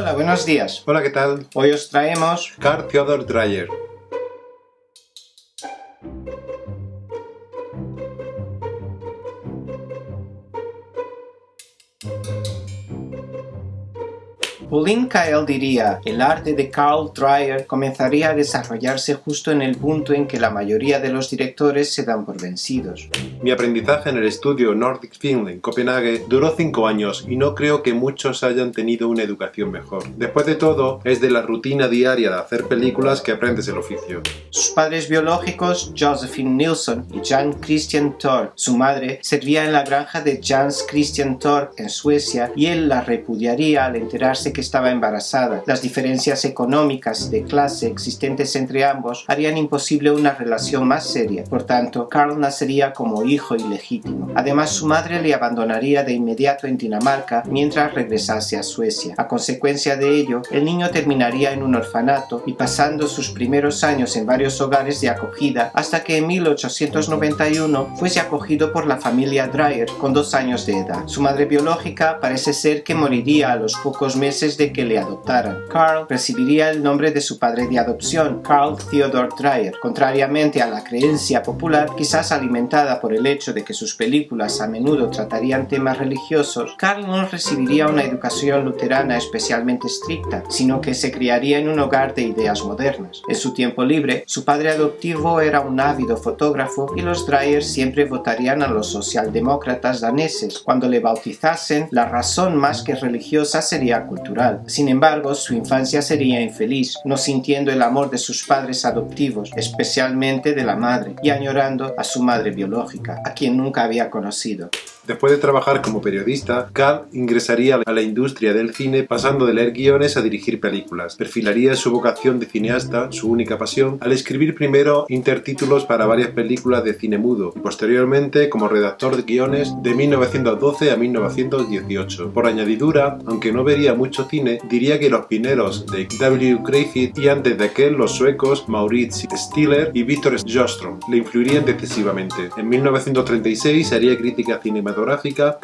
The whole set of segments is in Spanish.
Hola, buenos días. Hola, ¿qué tal? Hoy os traemos Carl Theodor Dreyer. Pauline Kael diría, el arte de Carl Dreyer comenzaría a desarrollarse justo en el punto en que la mayoría de los directores se dan por vencidos. Mi aprendizaje en el estudio Nordic Film en Copenhague duró 5 años y no creo que muchos hayan tenido una educación mejor. Después de todo, es de la rutina diaria de hacer películas que aprendes el oficio. Sus padres biológicos, Josephine Nilsson y Jan Christian Torp, su madre, servía en la granja de Jans Christian Torp en Suecia y él la repudiaría al enterarse que estaba embarazada. Las diferencias económicas y de clase existentes entre ambos harían imposible una relación más seria. Por tanto, Carl nacería como hijo ilegítimo. Además, su madre le abandonaría de inmediato en Dinamarca mientras regresase a Suecia. A consecuencia de ello, el niño terminaría en un orfanato y pasando sus primeros años en varios hogares de acogida hasta que en 1891 fuese acogido por la familia Dreyer con 2 años de edad. Su madre biológica parece ser que moriría a los pocos meses de que le adoptaran. Carl recibiría el nombre de su padre de adopción, Carl Theodor Dreyer. Contrariamente a la creencia popular, quizás alimentada por el hecho de que sus películas a menudo tratarían temas religiosos, Carl no recibiría una educación luterana especialmente estricta, sino que se criaría en un hogar de ideas modernas. En su tiempo libre, su padre adoptivo era un ávido fotógrafo y los Dreyer siempre votarían a los socialdemócratas daneses. Cuando le bautizasen, la razón más que religiosa sería cultural. Sin embargo, su infancia sería infeliz, no sintiendo el amor de sus padres adoptivos, especialmente de la madre, y añorando a su madre biológica, a quien nunca había conocido. Después de trabajar como periodista, Carl ingresaría a la industria del cine pasando de leer guiones a dirigir películas. Perfilaría su vocación de cineasta, su única pasión, al escribir primero intertítulos para varias películas de cine mudo y posteriormente como redactor de guiones de 1912 a 1918. Por añadidura, aunque no vería mucho cine, diría que los pioneros de W. Griffith y antes de aquel los suecos Maurits Stiller y Victor Sjöström le influirían decisivamente. En 1936 haría crítica cinematográfica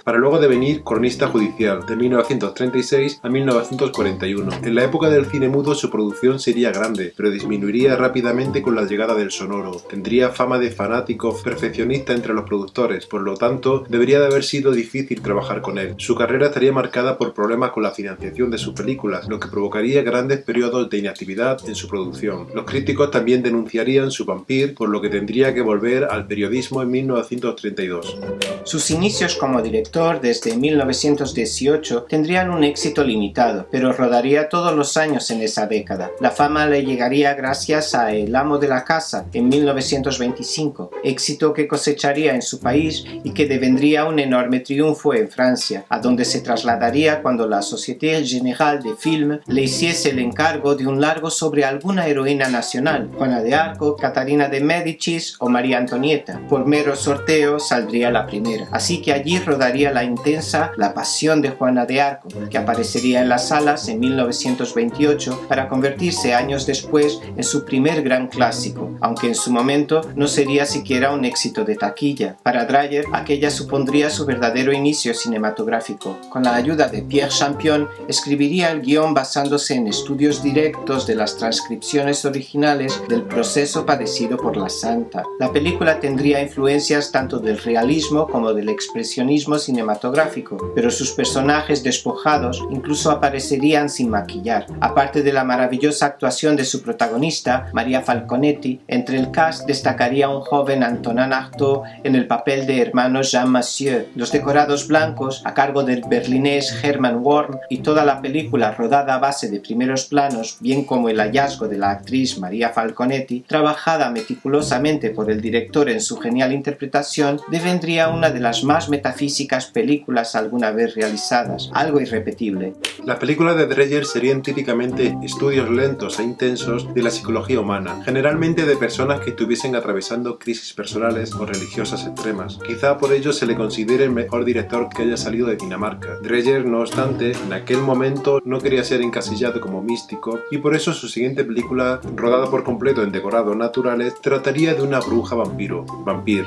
para luego devenir cronista judicial de 1936 a 1941. En la época del cine mudo su producción sería grande, pero disminuiría rápidamente con la llegada del sonoro. Tendría fama de fanático perfeccionista entre los productores, por lo tanto debería de haber sido difícil trabajar con él. Su carrera estaría marcada por problemas con la financiación de sus películas, lo que provocaría grandes periodos de inactividad en su producción. Los críticos también denunciarían su vampir, por lo que tendría que volver al periodismo en 1932. Sus inicios como director desde 1918 tendrían un éxito limitado, pero rodaría todos los años en esa década. La fama le llegaría gracias a El amo de la casa en 1925, éxito que cosecharía en su país y que devendría un enorme triunfo en Francia, a donde se trasladaría cuando la Société Générale de Film le hiciese el encargo de un largo sobre alguna heroína nacional, Juana de Arco, Catarina de Médicis o María Antonieta. Por mero sorteo saldría la primera. Así que allí rodaría la intensa La pasión de Juana de Arco, que aparecería en las salas en 1928 para convertirse años después en su primer gran clásico, aunque en su momento no sería siquiera un éxito de taquilla. Para Dreyer, aquella supondría su verdadero inicio cinematográfico. Con la ayuda de Pierre Champion, escribiría el guión basándose en estudios directos de las transcripciones originales del proceso padecido por la santa. La película tendría influencias tanto del realismo como del expresionismo cinematográfico, pero sus personajes despojados incluso aparecerían sin maquillar. Aparte de la maravillosa actuación de su protagonista, Maria Falconetti, entre el cast destacaría un joven Antonin Artaud en el papel de hermano Jean Massieu. Los decorados blancos, a cargo del berlinés Hermann Worm, y toda la película rodada a base de primeros planos, bien como el hallazgo de la actriz Maria Falconetti, trabajada meticulosamente por el director en su genial interpretación, devendría una de las más metafísicas películas alguna vez realizadas, algo irrepetible. Las películas de Dreyer serían típicamente estudios lentos e intensos de la psicología humana, generalmente de personas que estuviesen atravesando crisis personales o religiosas extremas. Quizá por ello se le considere el mejor director que haya salido de Dinamarca. Dreyer, no obstante, en aquel momento no quería ser encasillado como místico y por eso su siguiente película, rodada por completo en decorados naturales, trataría de una bruja vampiro.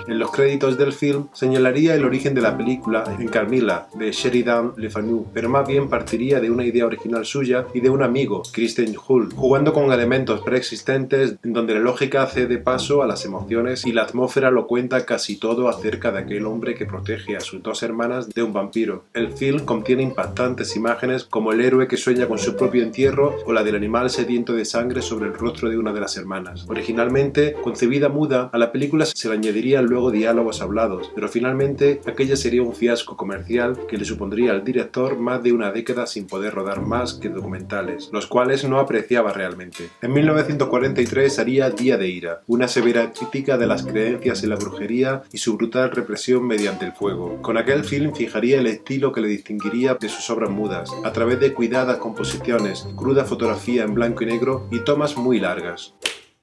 En los créditos del film señalaría el origen origen de la película en Carmilla, de Sheridan Le Fanu, pero más bien partiría de una idea original suya y de un amigo, Christian Hull, jugando con elementos preexistentes en donde la lógica cede paso a las emociones y la atmósfera lo cuenta casi todo acerca de aquel hombre que protege a sus dos hermanas de un vampiro. El film contiene impactantes imágenes como el héroe que sueña con su propio entierro o la del animal sediento de sangre sobre el rostro de una de las hermanas. Originalmente concebida muda, a la película se le añadirían luego diálogos hablados, pero finalmente aquella sería un fiasco comercial que le supondría al director más de una década sin poder rodar más que documentales, los cuales no apreciaba realmente. En 1943 haría Día de Ira, una severa crítica de las creencias en la brujería y su brutal represión mediante el fuego. Con aquel film fijaría el estilo que le distinguiría de sus obras mudas, a través de cuidadas composiciones, cruda fotografía en blanco y negro y tomas muy largas.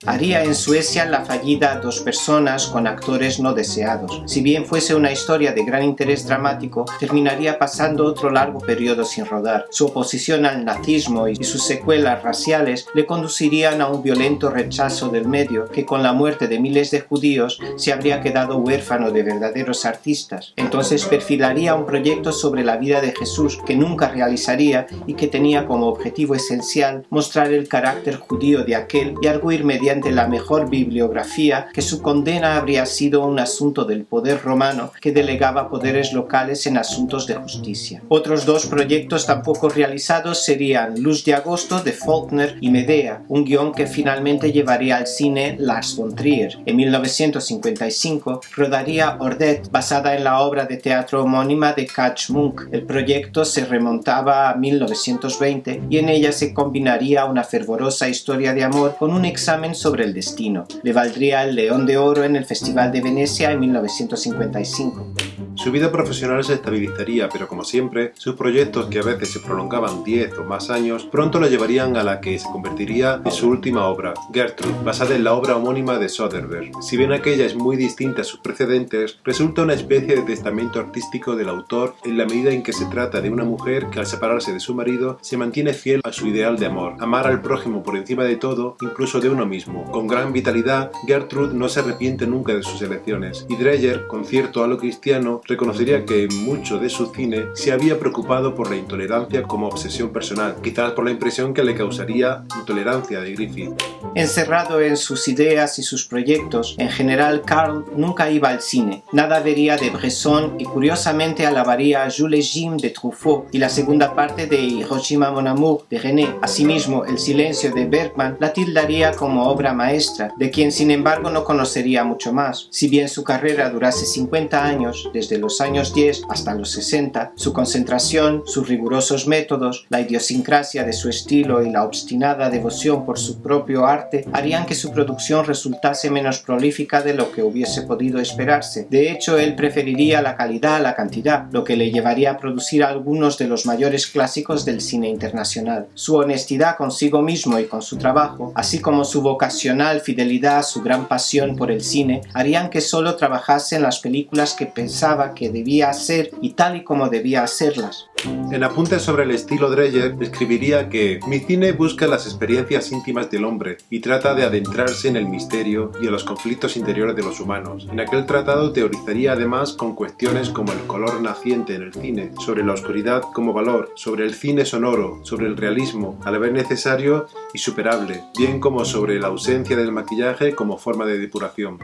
Haría en Suecia la fallida Dos personas con actores no deseados. Si bien fuese una historia de gran interés dramático, terminaría pasando otro largo periodo sin rodar. Su oposición al nazismo y sus secuelas raciales le conducirían a un violento rechazo del medio que con la muerte de miles de judíos se habría quedado huérfano de verdaderos artistas. Entonces perfilaría un proyecto sobre la vida de Jesús que nunca realizaría y que tenía como objetivo esencial mostrar el carácter judío de aquel y arguir mediante la mejor bibliografía que su condena habría sido un asunto del poder romano que delegaba poderes locales en asuntos de justicia. Otros dos proyectos tampoco realizados serían Luz de Agosto de Faulkner y Medea, un guión que finalmente llevaría al cine Lars von Trier. En 1955 rodaría Ordet, basada en la obra de teatro homónima de Katj Munk. El proyecto se remontaba a 1920 y en ella se combinaría una fervorosa historia de amor con un examen sobre el destino. Le valdría el León de Oro en el Festival de Venecia en 1955. Su vida profesional se estabilizaría, pero como siempre, sus proyectos, que a veces se prolongaban 10 o más años, pronto lo llevarían a la que se convertiría en su última obra, Gertrude, basada en la obra homónima de Soderbergh. Si bien aquella es muy distinta a sus precedentes, resulta una especie de testamento artístico del autor en la medida en que se trata de una mujer que al separarse de su marido se mantiene fiel a su ideal de amor, amar al prójimo por encima de todo, incluso de uno mismo. Con gran vitalidad, Gertrude no se arrepiente nunca de sus elecciones, y Dreyer, con cierto halo cristiano, reconocería que en mucho de su cine se había preocupado por la intolerancia como obsesión personal, quizás por la impresión que le causaría intolerancia de Griffith. Encerrado en sus ideas y sus proyectos, en general Karl nunca iba al cine. Nada vería de Bresson y curiosamente alabaría a Jules Jim de Truffaut y la segunda parte de Hiroshima Mon Amour de René. Asimismo, El silencio de Bergman la tildaría como obra maestra, de quien sin embargo no conocería mucho más. Si bien su carrera durase 50 años, desde los años 10 hasta los 60, su concentración, sus rigurosos métodos, la idiosincrasia de su estilo y la obstinada devoción por su propio arte harían que su producción resultase menos prolífica de lo que hubiese podido esperarse. De hecho, él preferiría la calidad a la cantidad, lo que le llevaría a producir algunos de los mayores clásicos del cine internacional. Su honestidad consigo mismo y con su trabajo, así como su vocacional fidelidad a su gran pasión por el cine, harían que solo trabajase en las películas que pensaba que debía hacer y tal y como debía hacerlas. En apuntes sobre el estilo Dreyer escribiría que mi cine busca las experiencias íntimas del hombre y trata de adentrarse en el misterio y en los conflictos interiores de los humanos. En aquel tratado teorizaría además con cuestiones como el color naciente en el cine, sobre la oscuridad como valor, sobre el cine sonoro, sobre el realismo, a la vez necesario y superable, bien como sobre la ausencia del maquillaje como forma de depuración.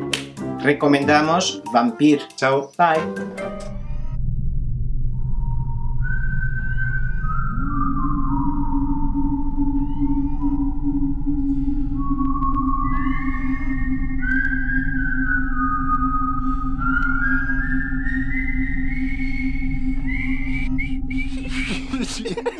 Recomendamos Vampir. Chao. Bye. Yeah.